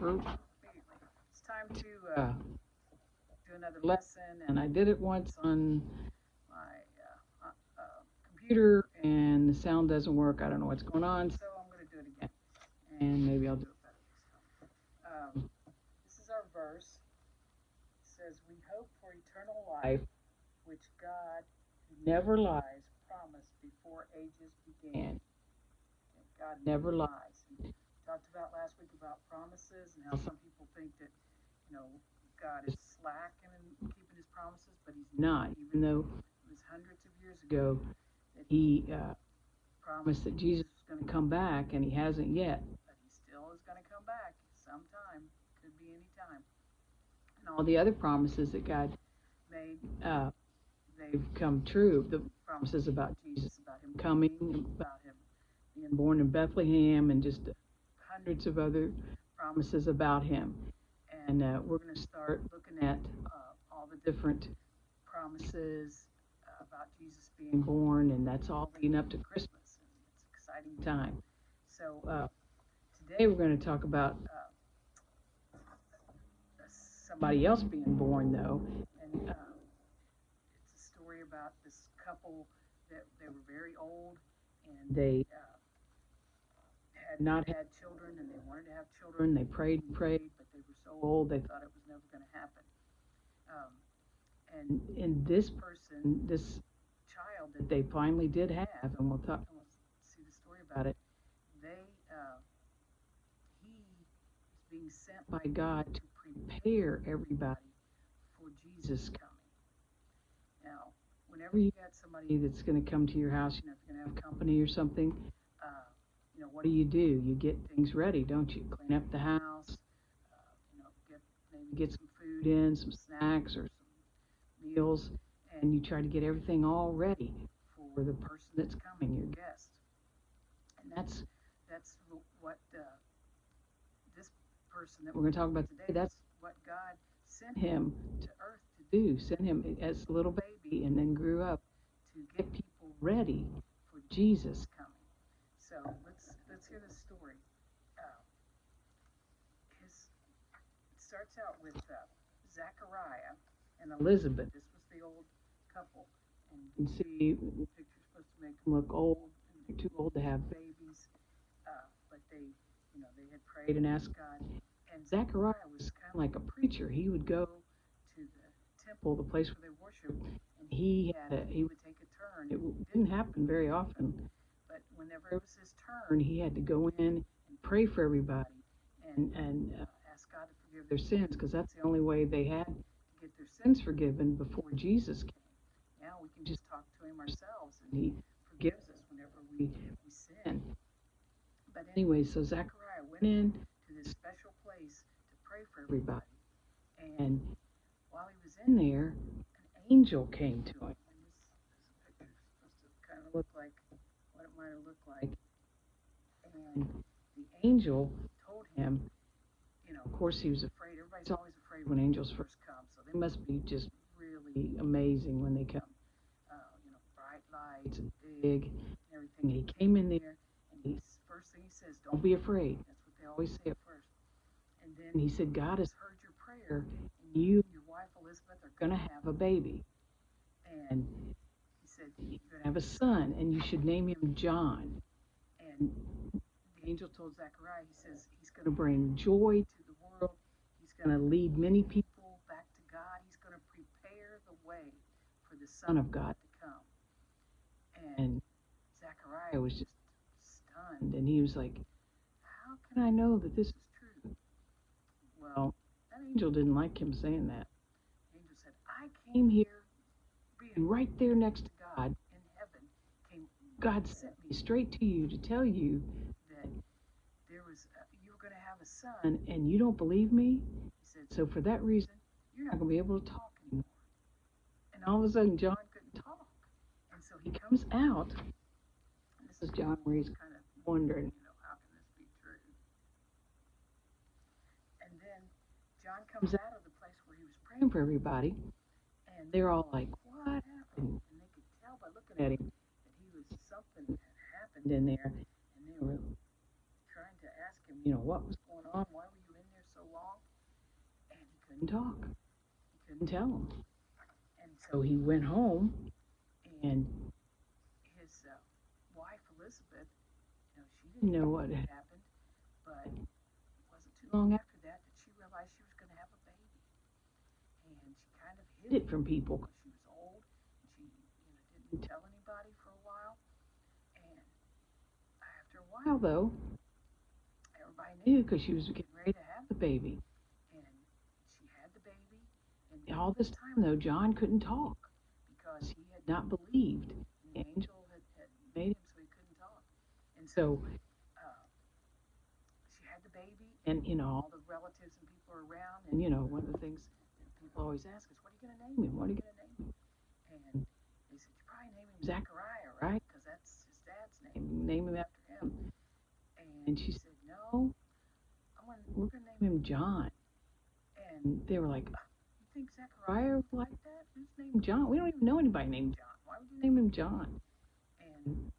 It's time to do another lesson, and I did it once on my computer, and the sound doesn't work. I don't know what's going on, so I'm going to do it again, and maybe I'll do it better this time. This is our verse. It says, "We hope for eternal life, which God, who never lies, promised before ages began." And God never lies. And we talked about last week about promises and how some people think that, God is slack in keeping his promises, but he's not, even though it was hundreds of years ago that he promised that Jesus was going to come back, and he hasn't yet, but he still is going to come back sometime, could be any time. And all the other promises that God made, they've come true. The promises about Jesus, about him coming, about him being born in Bethlehem, and just hundreds of other promises about him. And we're going to start looking at all the different promises about Jesus being born, and that's all leading up to Christmas. And it's an exciting time. So today we're going to talk about somebody else being born, though, and it's a story about this couple that they were very old, and they had not had children, and they wanted to have children. They prayed and prayed, but they were so old they thought it was never going to happen. Um, and this person, this child that they finally did have, and we'll see the story about it. They, he is being sent by God to prepare everybody for Jesus coming. Now, whenever you got somebody that's going to come to your house, if you're going to have company or something, what do? You get things ready, don't you? Clean up the house, maybe get some food in, some snacks or some meals, and you try to get everything all ready for the person that's coming, your guest. And that's what this person that we're going to talk about today, that's what God sent him to earth to do. Sent him as a little baby and then grew up to get people ready for Jesus coming. So let's hear the story. It starts out with Zachariah and Elizabeth. This was the old couple, and you can see the picture's supposed to make them look old, and they're too old to have babies, but they had prayed and asked God. And Zachariah was kind of like a preacher. He would go to the temple, the place where they worshiped, and he would take a turn. It didn't happen very often, but whenever it was his turn, he had to go in and pray for everybody and ask God to forgive their sins, because that's the only way they had to get their sins forgiven before Jesus came. Now we can just talk to him ourselves, and he forgives us whenever we sin. But anyway, so Zechariah went in to this special place to pray for everybody. And while he was in there, an angel came to him. And this picture is supposed to kind of look like what it might have looked like. And the angel told him, of course he was afraid. Everybody's always afraid when angels first come. So they must be just really amazing when they come. Bright lights and big and everything. He came in there, and first thing he says, don't be afraid. That's what they always say at first. And then he said, God has heard your prayer, and you and your wife Elizabeth are going to have a baby. And he said, you're going to have a son, and you should name him John. And the angel told Zechariah, he says, he's going to bring joy to the world. He's going to lead many people back to God. He's going to prepare the way for the Son of God to come. And Zechariah was just stunned, and he was like, how can I know that this is true? Well, that angel didn't like him saying that. The angel said, I came here being right there next to God in heaven. God sent me straight to you to tell you that you were going to have a son, and you don't believe me? He said, so for that reason, you're not going to be able to talk anymore. And all of a sudden, John couldn't talk. And so he comes out. And this is John where he's kind of wondering, how can this be true? And then John comes out of the place where he was praying for everybody, and they're all like, what happened? And they could tell by looking at him that something had happened in there, and they were trying to ask him, what was going on? Why were you in there so couldn't talk. He couldn't tell him. And so he went home, and his wife, Elizabeth, she didn't know what had happened, but it wasn't too long after that she realized she was going to have a baby. And she kind of hid it from people because she was old, and she didn't tell anybody for a while. And after a while, though, everybody knew because she was getting ready to have the baby. And she had the baby. And all this time, though, John couldn't talk because he had not believed. The angel had made him so he couldn't talk. And so she had the baby, and, all the relatives and people are around. And, one of the things that people always ask is, what are you going to name him? What are you going to name him? And they said, you probably name him Zachariah, right? Because that's his dad's name. Name him after him. And she said, no, we're going to name him John. And they were like, you think Zachariah would like that? Who's named John? We don't even know anybody named John. Why would you name him John? And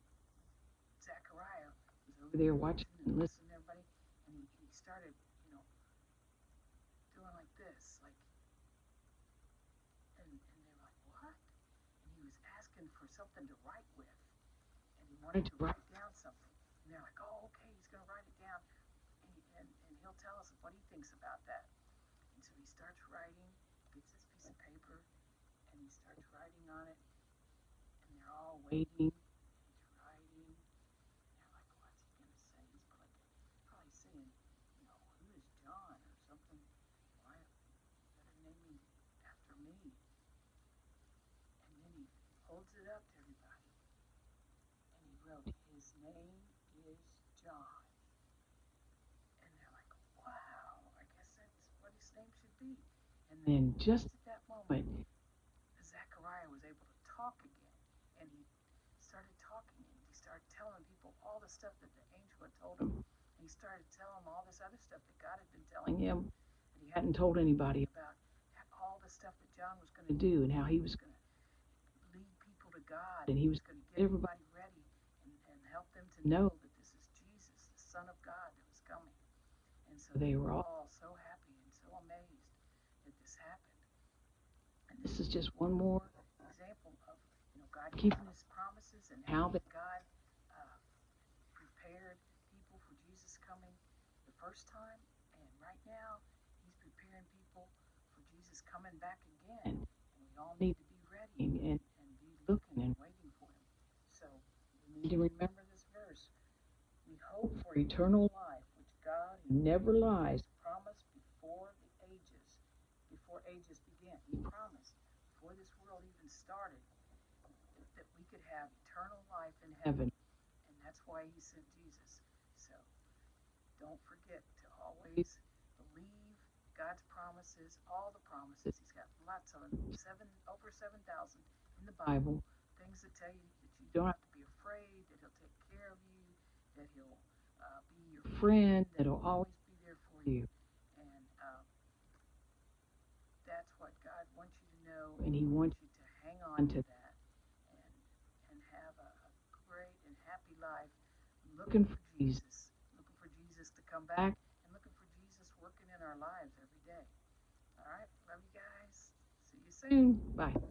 Zachariah was over there watching and listening to everybody, and he started, doing like this, like, and they were like, what? And he was asking for something to write with, and he wanted to write down something. And they're like, oh, okay, he's going to write it down, and he'll tell us what he thinks about that. And so he starts writing, gets this piece of paper, and he starts writing on it, and they're all waiting. He's writing. They're like, what's he going to say? He's probably saying, who is John or something? Why better name him after me? And then he holds it up to everybody, and he wrote, his name is John. And they're like, wow, I guess that's what his name should be. And then just at that moment, Zechariah was able to talk again. And he started talking, and he started telling people all the stuff that the angel had told him. And he started telling them all this other stuff that God had been telling him that he hadn't told anybody about, all the stuff that John was going to do, and how he was going to lead people to God, and he was going to get everybody ready and help them to know that this is Jesus, the Son of God that was coming. And so they were all so happy and so amazed that this happened. And this is just one more example of God keeping his promises, and how that God prepared people for Jesus coming the first time, and right now he's preparing people for Jesus coming back again. And we all need to be ready and be looking and waiting for him. So we need to remember this verse. We hope for eternal life, which God, who never lies, promised before ages began. He promised before this world even started that we could have eternal life in heaven. And that's why he sent Jesus. So don't forget to always believe God's promises, all the promises. He's got lots of them, over 7,000 in the Bible, things that tell you that you don't have to be afraid, that he'll take care of you, that he'll be your friend, that he'll always be there for you. And that's what God wants you to know, and he wants you to hang on to that and have a great and happy life, looking for Jesus to come back, and looking for Jesus working in our lives every day. All right, love you guys. See you soon. Bye.